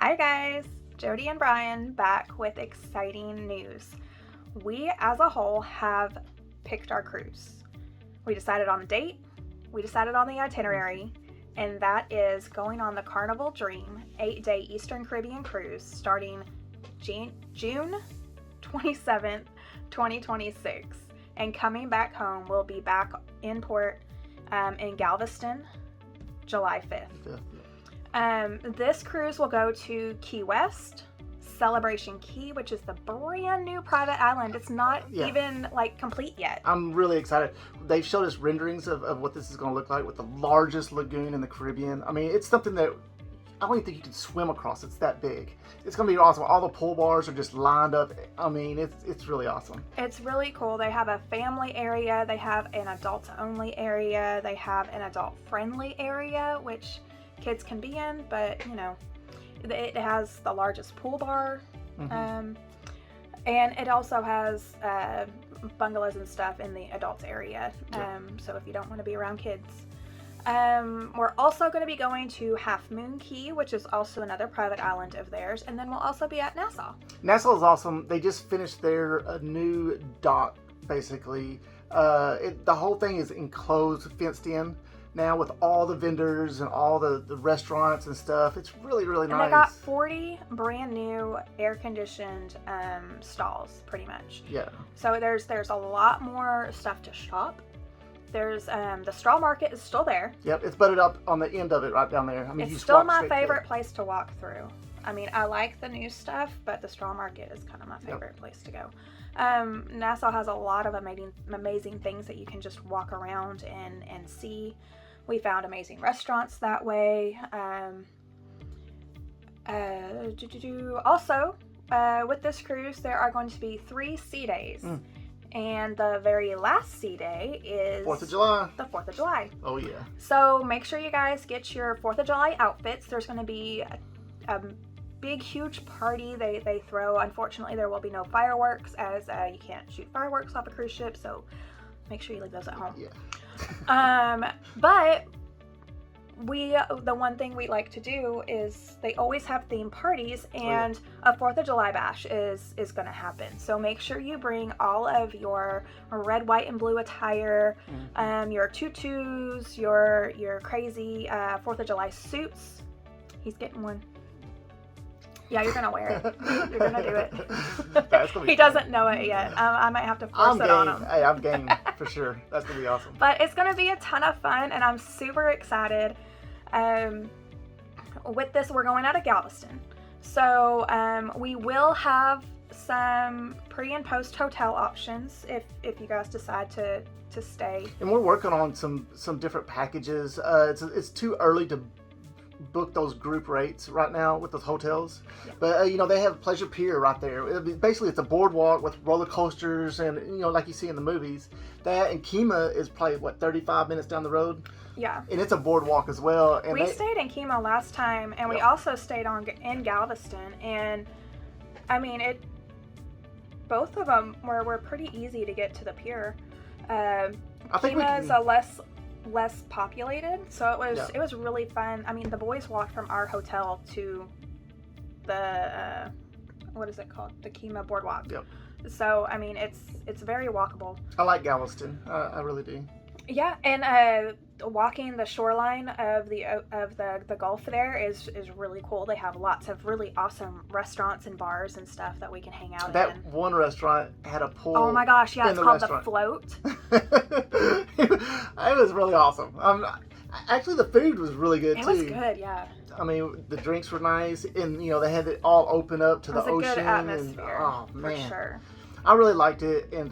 Hi guys, Jody and Brian back with exciting news. We as a whole have picked our cruise. We decided on the date, we decided on the itinerary, and that is going on the Carnival Dream 8-day Eastern Caribbean cruise starting June 27th, 2026. And coming back home, we'll be back in port in Galveston, July 5th. This cruise will go to Key West, Celebration Key, which is the brand new private island. It's not even like complete yet. I'm really excited. They've showed us renderings of what this is going to look like with the largest lagoon in the Caribbean. I mean, it's something that I don't even think you can swim across. It's that big. It's going to be awesome. All the pool bars are just lined up. I mean, it's really awesome. It's really cool. They have a family area. They have an adults only area. They have an adult friendly area, which kids can be in, but you know, it has the largest pool bar, and it also has bungalows and stuff in the adults area. So if you don't want to be around kids, we're also going to be going to Half Moon Key, which is also another private island of theirs, and then we'll also be at Nassau. Nassau is awesome. They just finished their new dock, basically. The whole thing is enclosed, fenced in now with all the vendors and all the restaurants and stuff. It's really, really nice. And they got 40 brand new air-conditioned stalls, pretty much. Yeah. So there's a lot more stuff to shop. There's the straw market is still there. Yep, it's butted up on the end of it right down there. I mean, it's still my favorite place to walk through. I mean, I like the new stuff, but the straw market is kind of my favorite place to go. Nassau has a lot of amazing things that you can just walk around and see. We found amazing restaurants that way. Also, with this cruise, there are going to be 3 sea days. And the very last sea day is 4th of July. The 4th of July. Oh, yeah. So make sure you guys get your 4th of July outfits. There's going to be a big, huge party they throw. Unfortunately, there will be no fireworks, as you can't shoot fireworks off a cruise ship. So make sure you leave those at home. Yeah. But the one thing we like to do is they always have theme parties, and a 4th of July bash is going to happen. So make sure you bring all of your red, white, and blue attire, your tutus, your crazy 4th of July suits. He's getting one. Yeah, you're going to wear it. You're going to do it. He doesn't know it yet. I might have to force it on him. Hey, I'm game for sure. That's going to be awesome. But it's going to be a ton of fun, and I'm super excited. With this, we're going out of Galveston. So we will have some pre and post hotel options if you guys decide to stay. And we're working on some different packages. It's too early to book those group rates right now with those hotels, but you know, they have Pleasure Pier right there. Basically, it's a boardwalk with roller coasters, and you know, like you see in the movies. That and Kima is probably 35 minutes down the road. Yeah, and it's a boardwalk as well. And we stayed in Kima last time, and we also stayed in Galveston, and I mean, both of them were pretty easy to get to the pier. Kima is a less populated, so it was really fun. I mean, the boys walked from our hotel to the what is it called, the Kima boardwalk. So I mean, it's very walkable. I like Galveston. I really do. Yeah, and walking the shoreline of the Gulf there is really cool. They have lots of really awesome restaurants and bars and stuff that we can hang out in. That one restaurant had a pool. Oh my gosh, yeah, it's called the Float. It was really awesome. Actually, the food was really good too. It was good, yeah. I mean, the drinks were nice, and you know, they had it all open up to the ocean. It was a good atmosphere, oh man, for sure. I really liked it, and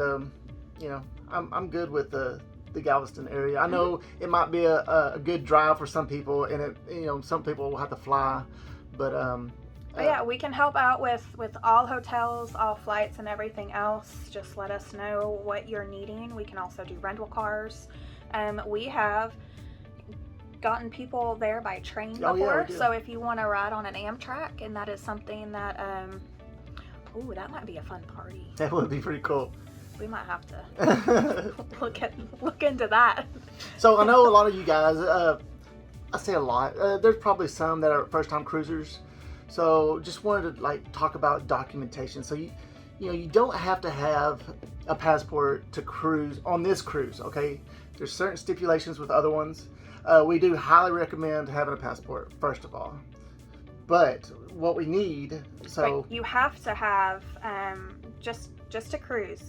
you know, I'm good with the Galveston area. I know it might be a good drive for some people, and you know, some people will have to fly, but yeah, we can help out with all hotels, all flights, and everything else. Just let us know what you're needing. We can also do rental cars. We have gotten people there by train before, so if you want to ride on an Amtrak, and that is something that that might be a fun party. That would be pretty cool. We might have to look into that. So I know a lot of you guys, I say a lot, there's probably some that are first time cruisers. So just wanted to like talk about documentation. So you don't have to have a passport to cruise on this cruise. Okay, there's certain stipulations with other ones. We do highly recommend having a passport first of all. But what we need, so But you have to have just to cruise.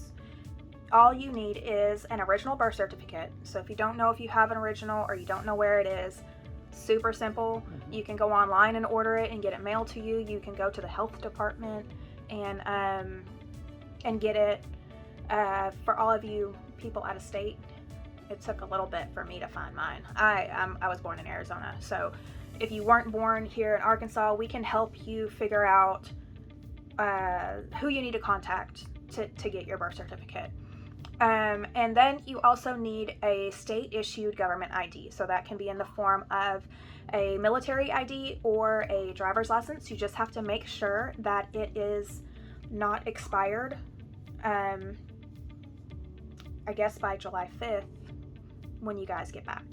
All you need is an original birth certificate. So if you don't know if you have an original or you don't know where it is, super simple. You can go online and order it and get it mailed to you. You can go to the health department and get it. For all of you people out of state, it took a little bit for me to find mine. I was born in Arizona, so if you weren't born here in Arkansas, we can help you figure out who you need to contact to get your birth certificate. And then you also need a state-issued government ID. So that can be in the form of a military ID or a driver's license. You just have to make sure that it is not expired, I guess by July 5th when you guys get back.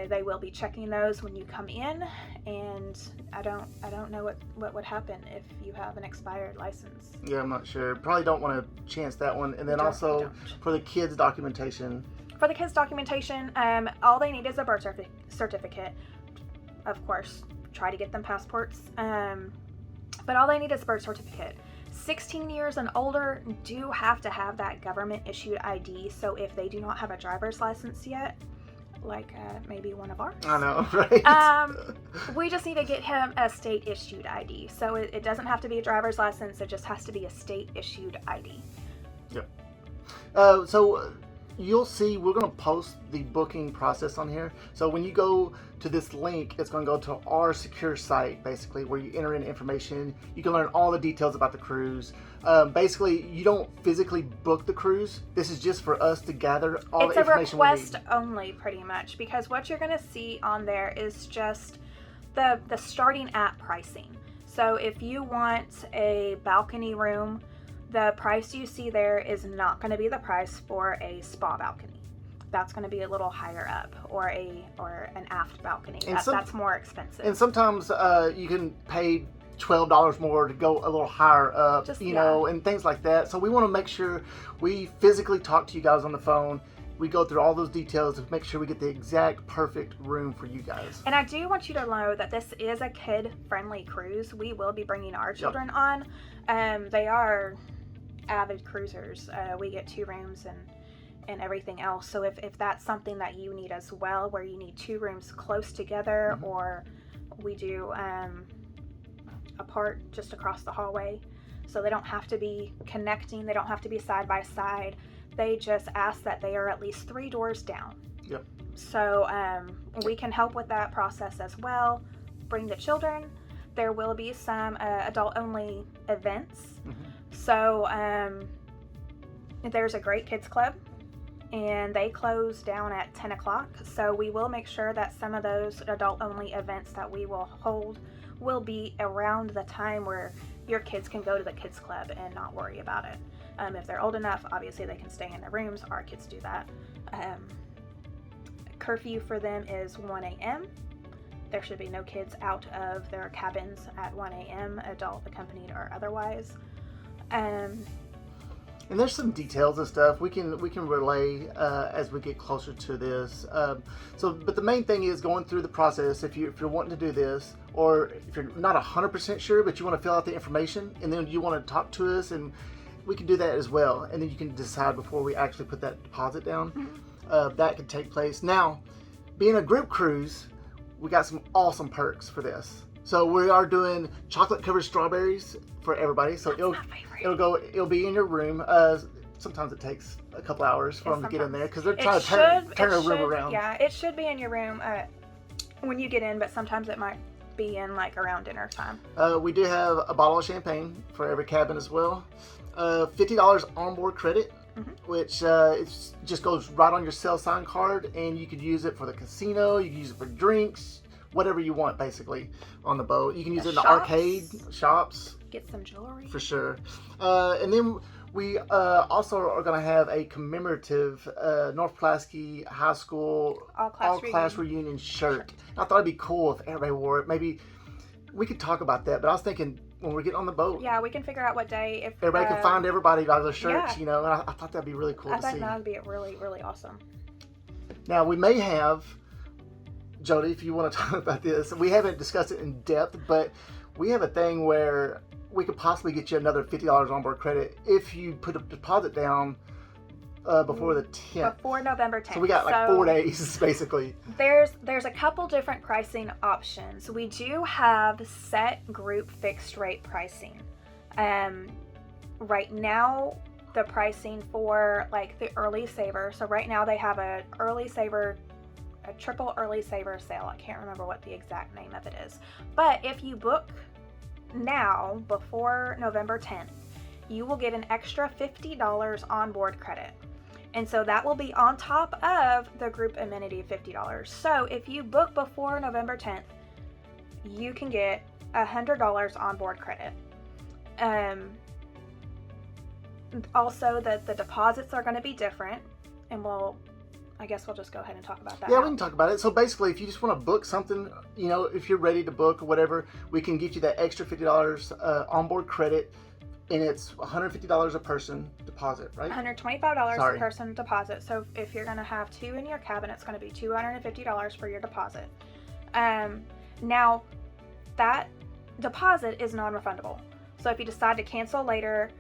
They will be checking those when you come in, and I don't know what would happen if you have an expired license. Yeah, I'm not sure. Probably don't want to chance that one. And then also for the kids' documentation. For the kids' documentation, all they need is a birth certificate. Of course, try to get them passports. But all they need is a birth certificate. 16 years and older do have to have that government-issued ID. So if they do not have a driver's license yet, like maybe one of ours. I know, right? We just need to get him a state-issued ID. So it doesn't have to be a driver's license. It just has to be a state-issued ID. Yep. So you'll see we're going to post the booking process on here. So when you go to this link, it's going to go to our secure site, basically, where you enter in information. You can learn all the details about the cruise. Basically, you don't physically book the cruise. This is just for us to gather all the information we need. It's a request only, pretty much, because what you're going to see on there is just the starting at pricing. So if you want a balcony room, the price you see there is not going to be the price for a spa balcony. That's going to be a little higher up, or an aft balcony. That's more expensive. And sometimes you can pay $12 more to go a little higher up, know, and things like that. So we want to make sure we physically talk to you guys on the phone. We go through all those details to make sure we get the exact perfect room for you guys. And I do want you to know that this is a kid-friendly cruise. We will be bringing our children on. They are avid cruisers. We get 2 rooms and everything else. So if that's something that you need as well, where you need 2 rooms close together, or we do apart just across the hallway, so they don't have to be connecting, they don't have to be side by side. They just ask that they are at least 3 doors down. Yep. So we can help with that process as well. Bring the children. There will be some adult-only events. So there's a great kids club, and they close down at 10 o'clock. So we will make sure that some of those adult-only events that we will hold will be around the time where your kids can go to the kids club and not worry about it. If they're old enough, obviously they can stay in their rooms. Our kids do that. Curfew for them is 1 a.m. There should be no kids out of their cabins at 1 a.m., adult, accompanied, or otherwise. And there's some details and stuff we can relay as we get closer to this. But the main thing is going through the process. If you're wanting to do this, or if you're not 100% sure, but you want to fill out the information, and then you want to talk to us, and we can do that as well. And then you can decide before we actually put that deposit down. That can take place. Now, being a group cruise, we got some awesome perks for this. So we are doing chocolate covered strawberries for everybody. So it'll be in your room. Sometimes it takes a couple hours for them to get in there because they're trying to turn a room around. Yeah, it should be in your room when you get in, but sometimes it might be in like around dinner time. We do have a bottle of champagne for every cabin as well. $50 onboard credit, which it just goes right on your cell sign card, and you could use it for the casino. You can use it for drinks, whatever you want, basically, on the boat. You can use it in the arcade shops. Get some jewelry. For sure. And then we also are going to have a commemorative North Pulaski High School all-class reunion shirt. I thought it'd be cool if everybody wore it. Maybe we could talk about that, but I was thinking when we get on the boat, Yeah, we can figure out what day. If everybody can find everybody by their shirts, yeah. you know. And I thought that'd be really cool to see. I think that would be really, really awesome. Now we may have, Jody, if you want to talk about this, we haven't discussed it in depth, but we have a thing where we could possibly get you another $50 onboard credit if you put a deposit down before the 10th. Before November 10th. So we got like 4 days, basically. There's a couple different pricing options. We do have set group fixed rate pricing. Right now, the pricing for like the early saver. So right now they have a triple early saver sale. I can't remember what the exact name of it is. But if you book now before November 10th, you will get an extra $50 onboard credit. And so that will be on top of the group amenity $50. So if you book before November 10th, you can get $100 onboard credit. Also, the deposits are going to be different, and I guess we'll just go ahead and talk about that. Yeah, now. we can talk about it. So basically, if you just want to book something, you know, if you're ready to book or whatever, we can get you that extra $50 onboard credit, and it's $150 a person deposit, right? $125 a person deposit. So if you're going to have 2 in your cabin, it's going to be $250 for your deposit. Now, that deposit is non-refundable. So if you decide to cancel later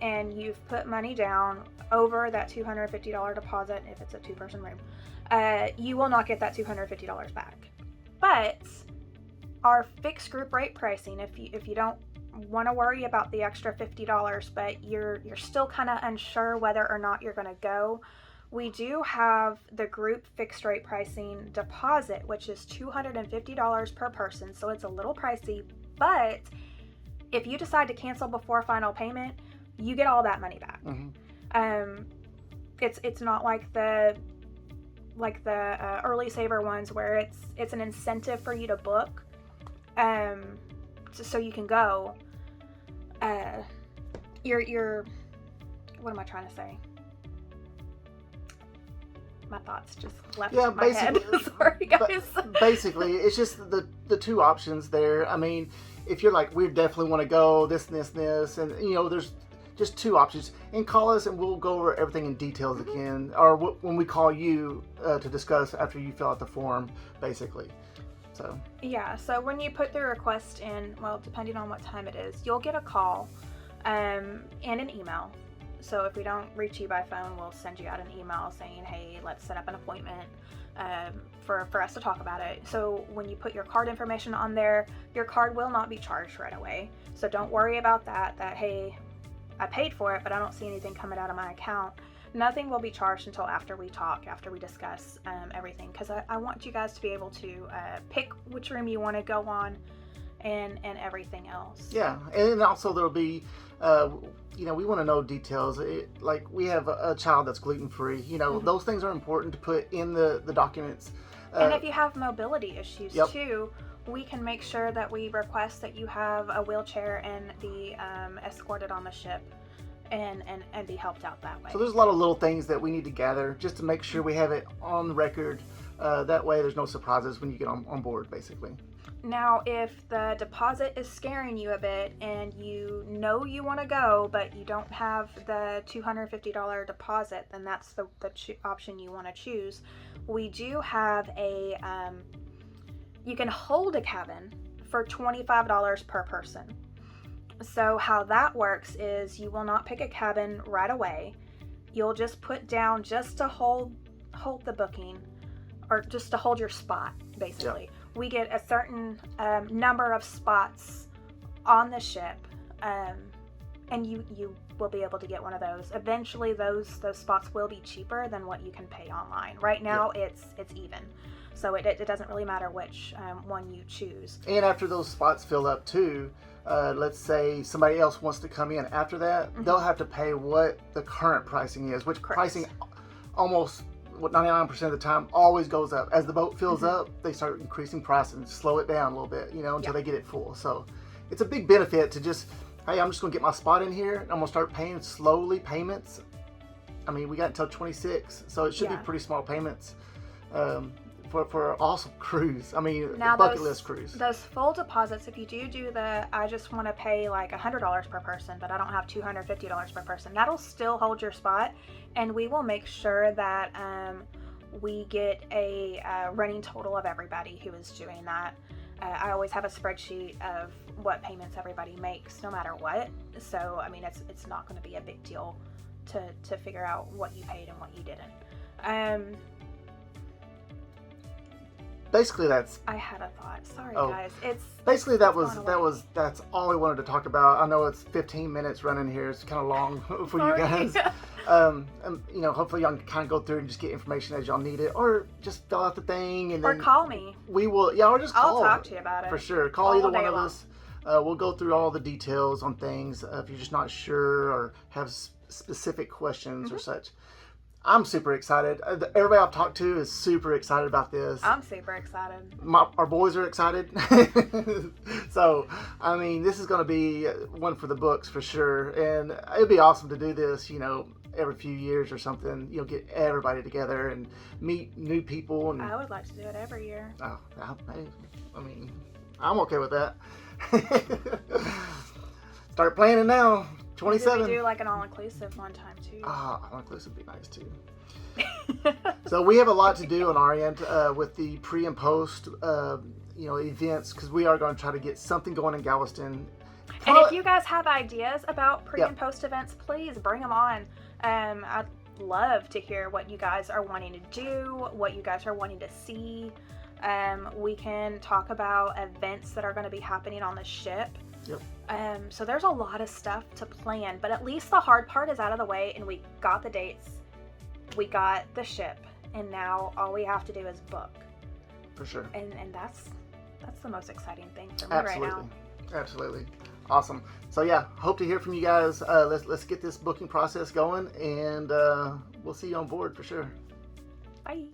and you've put money down over that $250 deposit, if it's a 2-person room, you will not get that $250 back. But our fixed group rate pricing, if you don't want to worry about the extra $50, but you're still kind of unsure whether or not you're going to go, we do have the group fixed rate pricing deposit, which is $250 per person. So it's a little pricey, but if you decide to cancel before final payment, you get all that money back. Mm-hmm. It's not like the early saver ones where it's an incentive for you to book, so you can go. You're what am I trying to say? My thoughts just left my head. Sorry, guys. Basically, it's just the two options there. I mean, if you're like, we definitely want to go this and this and this, and you know, there's just 2 options. And call us, and we'll go over everything in details again, or when we call you to discuss after you fill out the form, basically. So yeah, so when you put the request in, well, depending on what time it is, you'll get a call and an email. So if we don't reach you by phone, we'll send you out an email saying, hey, let's set up an appointment for us to talk about it. So when you put your card information on there, your card will not be charged right away. So don't worry about that, hey, I paid for it, but I don't see anything coming out of my account. Nothing will be charged until after we talk, after we discuss everything, because I want you guys to be able to pick which room you want to go on and everything else. Yeah, and also there'll be, you know, we want to know details. Like we have a child that's gluten-free. You know, those things are important to put in the documents. And if you have mobility issues too, we can make sure that we request that you have a wheelchair and be escorted on the ship. And be helped out that way. So there's a lot of little things that we need to gather just to make sure we have it on the record. That way there's no surprises when you get on board, basically. Now, if the deposit is scaring you a bit and you know you want to go, but you don't have the $250 deposit, then that's the option you want to choose. We do have you can hold a cabin for $25 per person. So how that works is you will not pick a cabin right away. You'll just put down just to hold the booking, or just to hold your spot, basically. Yep. We get a certain number of spots on the ship, and you will be able to get one of those. Eventually, those spots will be cheaper than what you can pay online. Right now, it's even. So it doesn't really matter which one you choose. And after those spots fill up too, let's say somebody else wants to come in after that, they'll have to pay what the current pricing is, which pricing almost 99% of the time always goes up. As the boat fills up, they start increasing prices and slow it down a little bit, you know, until they get it full. So it's a big benefit to just, hey, I'm just going to get my spot in here, and I'm going to start paying slowly payments. I mean, we got until 26, so it should be pretty small payments for an awesome cruise. I mean, Now bucket list cruise. Those full deposits, if you do the, I just want to pay like $100 per person, but I don't have $250 per person, that'll still hold your spot, and we will make sure that we get a running total of everybody who is doing that. I always have a spreadsheet of what payments everybody makes, no matter what. So I mean, it's not going to be a big deal to figure out what you paid and what you didn't. Basically, that's. I had a thought. Sorry, guys. It's basically that's all we wanted to talk about. I know it's 15 minutes running here. It's kind of long for you guys. You know, hopefully y'all can kind of go through and just get information as y'all need it, or just fill out the thing and or then call me. We will. Yeah, or just call. I'll talk to you about it for sure. Call either one of us. We'll go through all the details on things if you're just not sure or have specific questions or such. I'm super excited. Everybody I've talked to is super excited about this. I'm super excited. Our boys are excited. So, I mean, this is going to be one for the books for sure. And it'd be awesome to do this, you know, every few years or something. You know, get everybody together and meet new people. And I would like to do it every year. Oh, I mean, I'm okay with that. Start planning now. 27. Maybe we do like an all-inclusive one time too. All-inclusive would be nice too. So we have a lot to do on our end with the pre and post, you know, events, because we are going to try to get something going in Galveston. And if you guys have ideas about pre and post events, please bring them on. I'd love to hear what you guys are wanting to do, what you guys are wanting to see. We can talk about events that are going to be happening on the ship. Yep. So there's a lot of stuff to plan, but at least the hard part is out of the way, and we got the dates, we got the ship, and now all we have to do is book. For sure. And that's the most exciling thing for me right now. Absolutely. Awesome. So yeah, hope to hear from you guys. Let's get this booking process going, and we'll see you on board for sure. Bye.